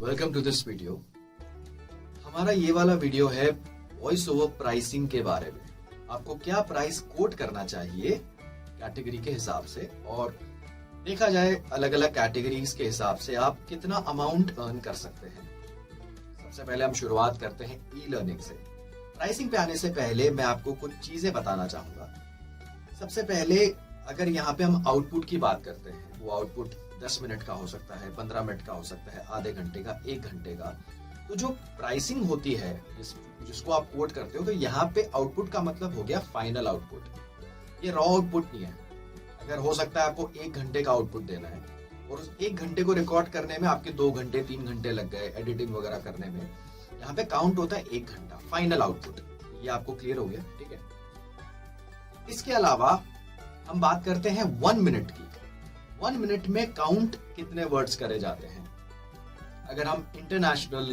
Welcome to this video. हमारा ये वाला वीडियो है वॉइस ओवर प्राइसिंग के बारे में। आपको क्या प्राइस कोट करना चाहिए कैटेगरी के हिसाब से, और देखा जाए अलग अलग कैटेगरीज के हिसाब से आप कितना अमाउंट अर्न कर सकते हैं। सबसे पहले हम शुरुआत करते हैं ई लर्निंग से। प्राइसिंग पे आने से पहले मैं आपको कुछ चीजें बताना चाहूंगा। सबसे पहले अगर यहाँ पे हम आउटपुट की बात करते हैं, वो आउटपुट 10 मिनट का हो सकता है, 15 मिनट का हो सकता है, आधे घंटे का, 1 घंटे का। तो जो प्राइसिंग होती है जिसको आप कोट करते हो, तो यहाँ पे आउटपुट का मतलब हो गया फाइनल आउटपुट। ये रॉ आउटपुट नहीं है। अगर हो सकता है आपको 1 घंटे का आउटपुट देना है और उस 1 घंटे को रिकॉर्ड करने में आपके 2 घंटे 3 घंटे लग गए एडिटिंग वगैरह करने में, यहाँ पे काउंट होता है 1 घंटा फाइनल आउटपुट। ये आपको क्लियर हो गया, ठीक है। इसके अलावा हम बात करते हैं 1 मिनट की। 1 मिनट में काउंट कितने वर्ड्स करे जाते हैं। अगर हम इंटरनेशनल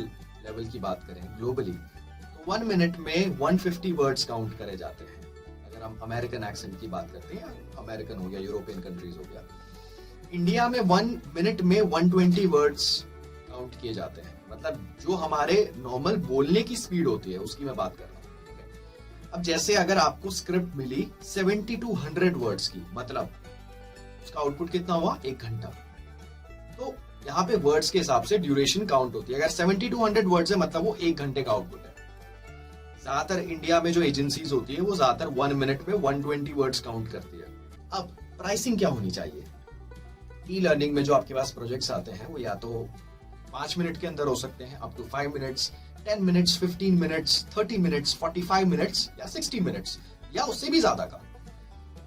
लेवल की बात करें, ग्लोबली, तो 1 मिनट में 150 वर्ड्स काउंट करे जाते हैं। अगर हम अमेरिकन एक्सेंट की बात करते हैं, अमेरिकन हो गया, यूरोपियन कंट्रीज हो गया। इंडिया में 1 मिनट में 120 वर्ड्स काउंट किए जाते हैं। मतलब जो हमारे नॉर्मल बोलने की स्पीड होती है उसकी मैं बात कर रहा हूँ। अब जैसे अगर आपको स्क्रिप्ट मिली 70 to 100 वर्ड्स की, मतलब उसका आउटपुट कितना हुआ, 1 घंटा। तो यहाँ पे वर्ड्स के हिसाब से ड्यूरेशन काउंट होती है। अगर 70 to 100 वर्ड्स है मतलब वो 1 घंटे का आउटपुट है। ज्यादातर इंडिया में जो एजेंसीज होती है वो ज्यादातर 1 मिनट में 120 वर्ड्स काउंट करती है। अब प्राइसिंग क्या होनी चाहिए। ई लर्निंग में जो आपके पास प्रोजेक्ट्स आते हैं वो या तो 5 मिनट के अंदर हो सकते हैं, up to 5 minutes, 10 minutes, 15 minutes, 30 minutes, 45 minutes या 60 मिनट्स या उससे भी ज्यादा का।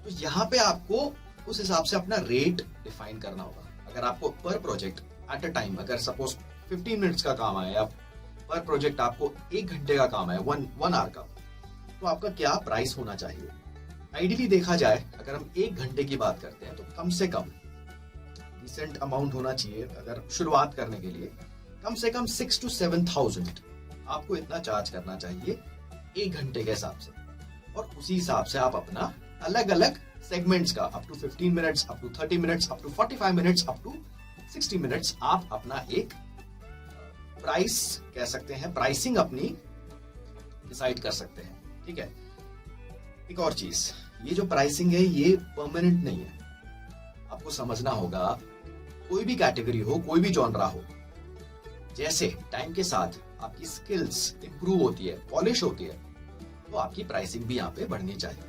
तो यहाँ पे आपको उस हिसाब से अपना रेट डिफाइन करना होगा। अगर आपको पर प्रोजेक्ट एट अ टाइम, अगर सपोज 15 मिनट्स का काम है या पर प्रोजेक्ट आपको 1 घंटे का काम है, 1 आवर का, तो आपका क्या प्राइस होना चाहिए। आइडियली देखा जाए अगर हम 1 घंटे की बात करते हैं तो कम से कम डिसेंट अमाउंट होना चाहिए। अगर शुरुआत करने के लिए कम से कम 6 to 7,000 आपको इतना चार्ज करना चाहिए 1 घंटे के हिसाब से। और उसी हिसाब से आप अपना अलग अलग सेगमेंट्स का up to 15 minutes, up to 30 minutes, up to 45 minutes, up to 60 minutes आप अपना एक प्राइस कह सकते हैं, प्राइसिंग अपनी डिसाइड कर सकते हैं, ठीक है। एक और चीज, ये जो प्राइसिंग है ये परमानेंट नहीं है। आपको समझना होगा, कोई भी कैटेगरी हो, कोई भी जॉनरा हो, जैसे टाइम के साथ आपकी स्किल्स इंप्रूव होती है, पॉलिश होती है, तो आपकी प्राइसिंग भी यहाँ पे बढ़नी चाहिए,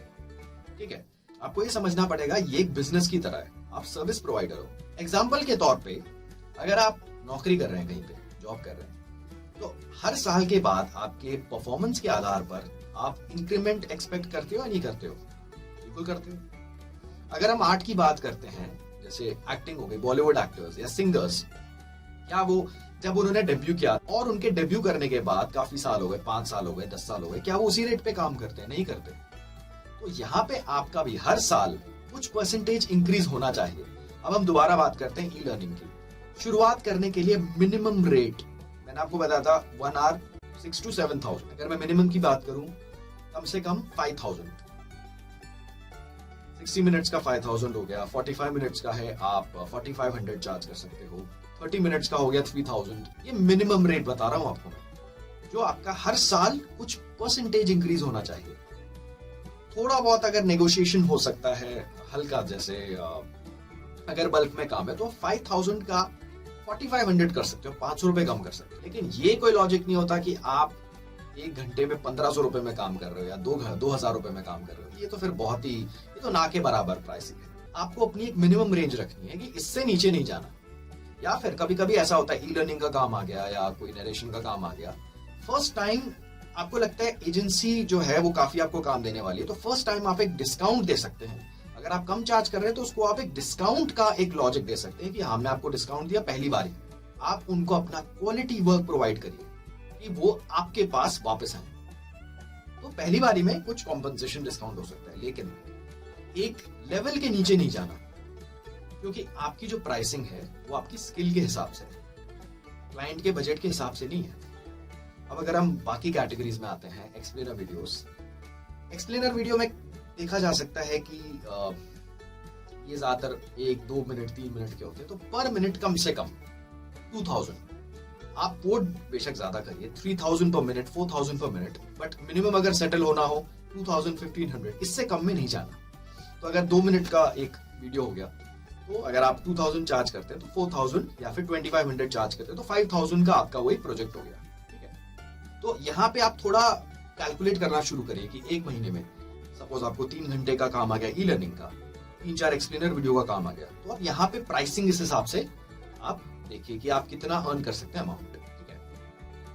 ठीक है। आपको ये समझना पड़ेगा ये एक बिजनेस की तरह है, आप सर्विस प्रोवाइडर हो। एग्जाम्पल के तौर पे अगर आप नौकरी कर रहे हैं, कहीं पे जॉब कर रहे हैं, तो हर साल के बाद आपके परफॉर्मेंस के आधार पर आप इंक्रीमेंट एक्सपेक्ट करते हो या नहीं करते हो। बिल्कुल करते हो। अगर हम आर्ट की बात करते हैं, जैसे एक्टिंग हो गई, बॉलीवुड एक्टर्स या सिंगर्स, क्या वो जब उन्होंने डेब्यू किया और उनके डेब्यू करने के बाद काफी साल हो गए, 5 साल हो गए, 10 साल हो गए, क्या वो उसी रेट पे काम करते हैं? नहीं करते। तो यहाँ पे आपका भी हर साल कुछ परसेंटेज इंक्रीज होना चाहिए। अब हम दोबारा बात करते हैं ई लर्निंग की। शुरुआत करने के लिए मिनिमम रेट मैंने आपको बताया था 1 आवर 6 to 7,000। अगर मैं मिनिमम की बात करूं, कम से कम 5,000। 60 मिनट्स का 5,000 हो गया, 45 मिनट्स का है आप 4,500 चार्ज कर सकते हो, 30 मिनट्स का हो गया 3,000। ये मिनिमम रेट बता रहा हूं आपको मैं, जो आपका हर साल कुछ परसेंटेज इंक्रीज होना चाहिए। थोड़ा बहुत अगर नेगोशिएशन हो सकता है हल्का, जैसे अगर बल्क में काम है तो 5,000 का 4,500 कर सकते हो, 500 रुपए कम कर सकते हो। लेकिन ये कोई लॉजिक नहीं होता कि आप 1 घंटे में 1,500 रुपए में काम कर रहे हो या 2,000 रुपए में काम कर रहे हो। ये तो फिर बहुत ही, ये तो ना के बराबर प्राइसिंग है। आपको अपनी एक मिनिमम रेंज रखनी है कि इससे नीचे नहीं जाना। या फिर कभी कभी ऐसा होता है, ई लर्निंग का काम आ गया या कोई नरेशन का काम आ गया, फर्स्ट टाइम आपको लगता है एजेंसी जो है वो काफी आपको काम देने वाली है, तो फर्स्ट टाइम आप एक डिस्काउंट दे सकते हैं। अगर आप कम चार्ज कर रहे हैं तो उसको आप एक डिस्काउंट का एक लॉजिक दे सकते हैं कि हमने आपको डिस्काउंट दिया पहली बारी, आप उनको अपना क्वालिटी वर्क प्रोवाइड करिए कि वो आपके पास वापस आए। तो पहली बारी में कुछ कॉम्पनसेशन डिस्काउंट हो सकता है, लेकिन एक लेवल के नीचे नहीं जाना, क्योंकि आपकी जो प्राइसिंग है वो आपकी स्किल के हिसाब से है, क्लाइंट के बजट के हिसाब से नहीं है। अब अगर हम बाकी कैटेगरीज में आते हैं, एक्सप्लेनर वीडियोस। एक्सप्लेनर वीडियो में देखा जा सकता है कि ये ज्यादातर 1, 2 मिनट, 3 मिनट के होते हैं, तो पर मिनट कम से कम 2,000। आप कोड बेशक ज्यादा करिए, 3000 पर मिनट, 4000 पर मिनट, बट मिनिमम अगर सेटल होना हो 2000, 1500, इससे कम में नहीं जाना। तो अगर 2 मिनट का एक वीडियो हो गया, तो अगर आप 2000 चार्ज करते हैं तो 4000 या फिर 2500 चार्ज करते हैं तो 5000 का आपका वही प्रोजेक्ट हो गया। ठीक है, तो यहाँ पे आप थोड़ा कैलकुलेट करना शुरू करिए कि एक महीने में सपोज आपको 3 घंटे का काम आ गया ई लर्निंग का, 3-4 एक्सप्लेनर वीडियो का काम आ गया, तो आप यहाँ पे प्राइसिंग इस हिसाब से आप देखिए कि आप कितना अर्न कर सकते हैं अमाउंट। ठीक है,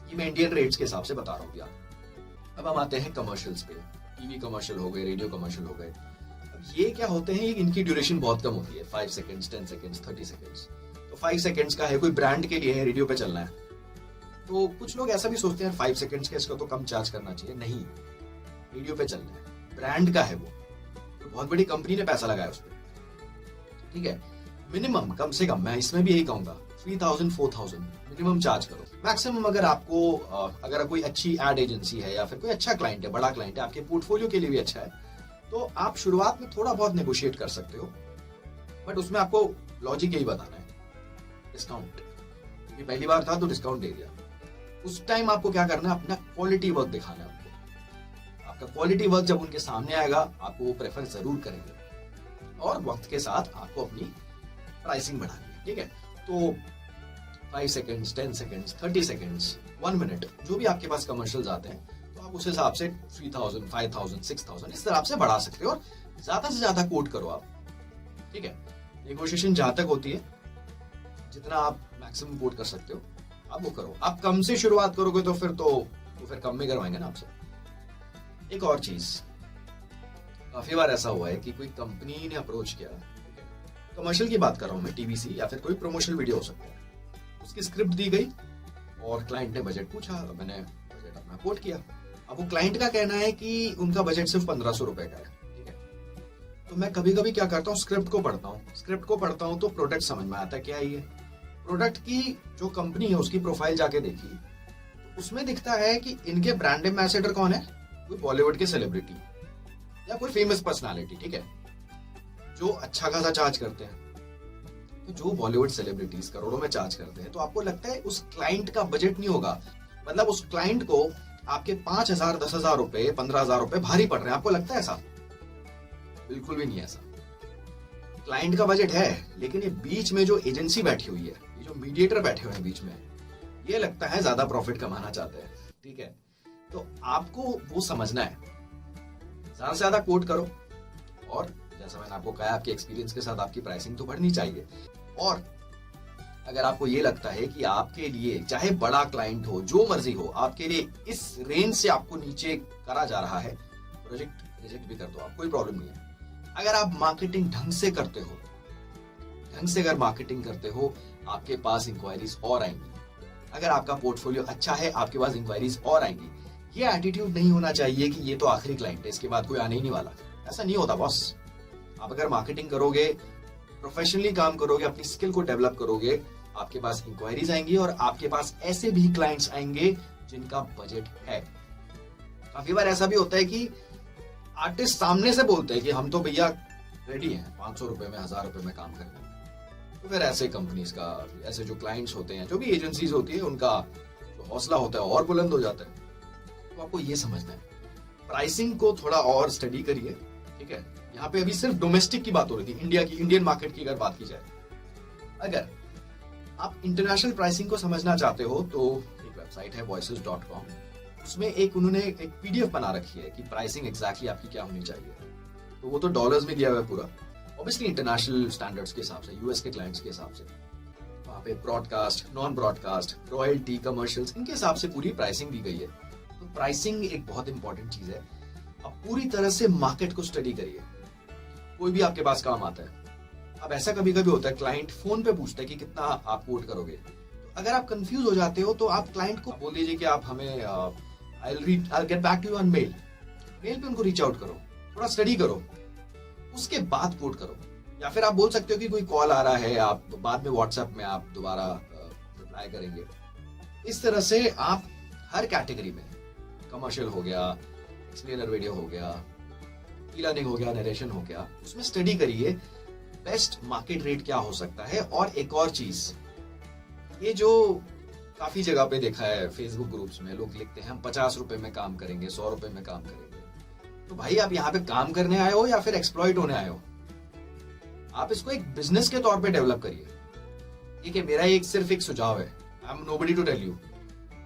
ये मैं इंडियन रेट्स के हिसाब से बता रहा हूँ आप। अब हम आते हैं कमर्शियल्स पे, टीवी कमर्शियल हो गए, रेडियो कमर्शियल हो गए। अब ये क्या होते हैं, इनकी ड्यूरेशन बहुत कम होती है, 5 सेकंड्स, 10 सेकंड्स, 30 सेकंड्स। तो 5 सेकंड्स का है, कोई ब्रांड के लिए है, रेडियो पे चलना है, तो कुछ लोग ऐसा भी सोचते हैं 5 सेकंड्स का इसको तो कम चार्ज करना चाहिए। नहीं, रेडियो पे चलना है, ब्रांड का है वो, तो बहुत बड़ी कंपनी ने पैसा लगाया उस पर। ठीक है, मिनिमम कम से कम मैं इसमें भी यही कहूंगा 3000, 4000 मिनिमम चार्ज करो। मैक्सिमम अगर आपको अगर कोई अच्छी एड एजेंसी है या फिर कोई अच्छा क्लाइंट है, बड़ा क्लाइंट है, आपके पोर्टफोलियो के लिए भी अच्छा है, तो आप शुरुआत में थोड़ा बहुत नेगोशिएट कर सकते हो, बट उसमें आपको लॉजिक यही बताना है, डिस्काउंट। क्योंकि पहली बार था तो डिस्काउंट दे दिया, उस टाइम आपको क्या करना है, अपना क्वालिटी वर्क दिखाना है आपको। आपका क्वालिटी वर्क जब उनके सामने आएगा, आपको वो प्रेफर जरूर करेंगे, और वक्त के साथ आपको अपनी प्राइसिंग बढ़ानी है। ठीक है, तो 5 सेकंड्स, 10 सेकंड्स, 30 सेकंड्स, 1 मिनट, जो भी आपके पास कमर्शियल्स आते हैं, तो आप उस हिसाब से 3000, 5000, 6000 इस तरह से बढ़ा सकते हो, और ज्यादा से ज्यादा कोट करो आप। ठीक है, नेगोशिएशन जहां तक होती है, जितना आप मैक्सिमम कोट कर सकते हो आप वो करो। आप कम से शुरुआत करोगे तो फिर कम में करवाएंगे ना आपसे। एक और चीज, काफी बार ऐसा हुआ है कि कोई कंपनी ने अप्रोच किया, कमर्शियल की बात कर रहा हूं मैं, टीवीसी या फिर कोई प्रमोशनल वीडियो हो सकता है, उसकी स्क्रिप्ट दी गई और क्लाइंट ने बजट पूछा, मैंने बजट अपना कोट किया। अब वो क्लाइंट का कहना है कि उनका बजट सिर्फ 1500 रुपए का है। ठीक है, तो मैं कभी कभी क्या करता हूँ, स्क्रिप्ट को पढ़ता हूँ तो प्रोडक्ट समझ में आता है क्या है ये। प्रोडक्ट की जो कंपनी है उसकी प्रोफाइल जाके देखी, तो उसमें दिखता है कि इनके ब्रांड एम्बेसडर कौन है, कोई बॉलीवुड के सेलिब्रिटी या कोई फेमस पर्सनालिटी। ठीक है, जो अच्छा खासा चार्ज करते हैं। तो जो बॉलीवुड सेलिब्रिटीज करोड़ों में चार्ज करते हैं, तो आपको लगता है उस क्लाइंट का बजट नहीं होगा, मतलब उस क्लाइंट को आपके 5000, 10,000 रुपए, 15,000 रुपए भारी पड़ रहे हैं, आपको लगता है ऐसा? बिल्कुल भी नहीं ऐसा। क्लाइंट का बजट है, लेकिन ये बीच में जो एजेंसी बैठी हुई है, ये जो मीडिएटर बैठे हुए हैं बीच में, ये लगता है ज्यादा प्रॉफिट कमाना चाहते हैं। ठीक है, तो आपको वो समझना है, ज्यादा से ज्यादा कोट करो, और जैसा मैंने आपको कहा, आपके एक्सपीरियंस के साथ आपकी प्राइसिंग तो बढ़नी चाहिए। और अगर आपको ये लगता है कि आपके लिए चाहे बड़ा क्लाइंट हो, जो मर्जी हो, आपके लिए इस रेंज से आपको नीचे करा जा रहा है, प्रोजेक्ट रिजेक्ट भी कर दो, आप, कोई प्रॉब्लम नहीं है। अगर आप मार्केटिंग ढंग से करते हो, आपके पास इंक्वायरीज और आएंगी। अगर आपका पोर्टफोलियो अच्छा है, आपके पास इंक्वायरीज और आएंगी। ये एटीट्यूड नहीं होना चाहिए कि ये तो आखिरी क्लाइंट है, इसके बाद कोई आने ही नहीं वाला। ऐसा नहीं होता बॉस। आप अगर मार्केटिंग करोगे, प्रोफेशनली काम करोगे, अपनी स्किल को डेवलप करोगे, आपके पास इंक्वायरीज आएंगी और आपके पास ऐसे भी क्लाइंट्स आएंगे जिनका बजट है। काफी बार ऐसा भी होता है कि आर्टिस्ट सामने से बोलते हैं कि हम तो भैया रेडी हैं 500 रुपए में, 1000 रुपए में काम करने। तो फिर ऐसे कंपनीज का, ऐसे जो क्लाइंट्स होते हैं, जो भी एजेंसीज होती है, उनका जो हौसला होता है और बुलंद हो जाता है। तो आपको ये समझना है, प्राइसिंग को थोड़ा और स्टडी करिए। ठीक है, यहाँ पे अभी सिर्फ डोमेस्टिक की बात हो रही थी, इंडियन मार्केट की अगर बात की जाए। अगर आप इंटरनेशनल प्राइसिंग को समझना चाहते हो तो एक वेबसाइट है voices.com, उसमें उन्होंने एक पीडीएफ बना रखी है कि प्राइसिंग एग्जैक्टली आपकी क्या होनी चाहिए। तो वो तो डॉलर्स में दिया हुआ है पूरा, ऑब्वियसली इंटरनेशनल स्टैंडर्ड्स के हिसाब से, यूएस के क्लाइंट्स के हिसाब से। वहाँ पे broadcast, non broadcast, royalty, commercials, इनके हिसाब से पूरी प्राइसिंग दी गई है। तो प्राइसिंग एक बहुत इंपॉर्टेंट चीज है। अब पूरी तरह से मार्केट को स्टडी करिए। कोई भी आपके पास काम आता है, अब ऐसा कभी कभी होता है क्लाइंट फोन पे पूछता है कि कितना आप कोट करोगे। तो अगर आप कंफ्यूज हो जाते हो तो आप क्लाइंट को बोल दीजिए कि आप हमें I'll get back to you on mail पे उनको रीच आउट करो, थोड़ा स्टडी करो, उसके बाद कोट करो। या फिर आप बोल सकते हो कि कोई कॉल आ रहा है, आप बाद में व्हाट्सएप में आप दोबारा रिप्लाई करेंगे। इस तरह से आप हर कैटेगरी में, कमर्शियल हो गया, एक्सप्लेनर वीडियो हो गया, ई लर्निंग हो गया, नरेशन हो गया, उसमें स्टडी करिए बेस्ट मार्केट रेट क्या हो सकता है। और एक और चीज, ये जो काफी जगह पे देखा है, फेसबुक ग्रुप्स में लोग लिखते हैं हम 50 रुपए में काम करेंगे, 100 रुपए में काम करेंगे। तो भाई आप यहाँ पे काम करने आए हो या फिर एक्सप्लॉइट होने आए हो? आप इसको एक बिजनेस के तौर पे डेवलप करिए। ठीक है, मेरा एक सिर्फ एक सुझाव है, I am nobody to tell you,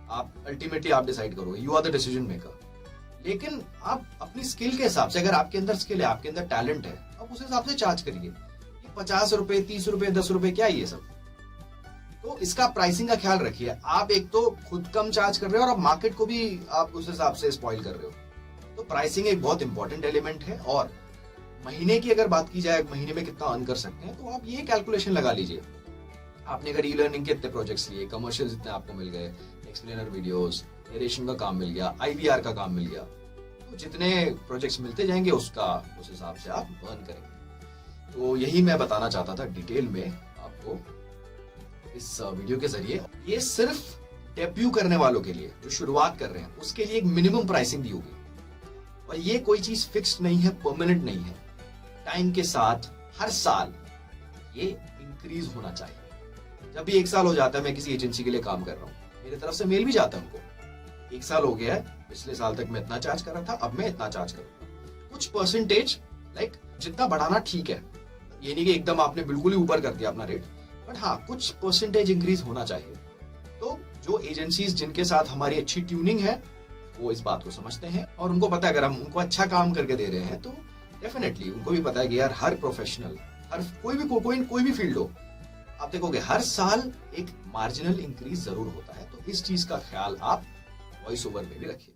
आप अल्टीमेटली आप डिसाइड करोगे, you are the decision maker. लेकिन आप अपनी स्किल के हिसाब से, अगर आपके अंदर स्किल है, आपके अंदर टैलेंट है, आप उस हिसाब से चार्ज करिए। 50 रुपए, 30 रुपए, 10 रुपए, क्या ये सब? तो इसका प्राइसिंग का ख्याल रखिए। आप एक तो खुद कम चार्ज कर रहे हो और आप मार्केट को भी आप उस हिसाब से स्पॉइल कर रहे हो। तो प्राइसिंग एक बहुत इंपॉर्टेंट एलिमेंट है। और महीने की अगर बात की जाए, महीने में कितना अर्न कर सकते हैं, तो आप ये कैलकुलेशन लगा लीजिए। आपने अगर ई लर्निंग के इतने प्रोजेक्ट्स लिए, कमर्शियल जितने आपको मिल गए, एक्सप्लेनर वीडियोस, नरेशन का काम मिल गया, IVR का काम मिल गया, तो जितने प्रोजेक्ट्स मिलते जाएंगे उसका उस हिसाब से आप अर्न करेंगे। तो यही मैं बताना चाहता था डिटेल में आपको इस वीडियो के जरिए। ये सिर्फ डेब्यू करने वालों के लिए, जो शुरुआत कर रहे हैं, उसके लिए एक मिनिमम प्राइसिंग दी होगी। और ये कोई चीज फिक्स्ड नहीं है, परमानेंट नहीं है। टाइम के साथ हर साल ये इंक्रीज होना चाहिए। जब भी 1 साल हो जाता है, मैं किसी एजेंसी के लिए काम कर रहा हूँ, मेरी तरफ से मेल भी जाता है उनको, 1 साल हो गया है, पिछले साल तक मैं इतना चार्ज कर रहा था, अब मैं इतना चार्ज करूंगा। कुछ परसेंटेज लाइक जितना बढ़ाना ठीक है, ये नहीं कि एकदम आपने बिल्कुल ही ऊपर कर दिया अपना रेट, बट हाँ कुछ परसेंटेज इंक्रीज होना चाहिए। तो जो एजेंसीज जिनके साथ हमारी अच्छी ट्यूनिंग है, वो इस बात को समझते हैं और उनको पता है अगर हम उनको अच्छा काम करके दे रहे हैं तो डेफिनेटली उनको भी पता है कि यार हर प्रोफेशनल, हर कोई भी फील्ड हो, आप देखोगे हर साल एक मार्जिनल इंक्रीज जरूर होता है। तो इस चीज का ख्याल आप वॉइस ओवर में भी रखिए।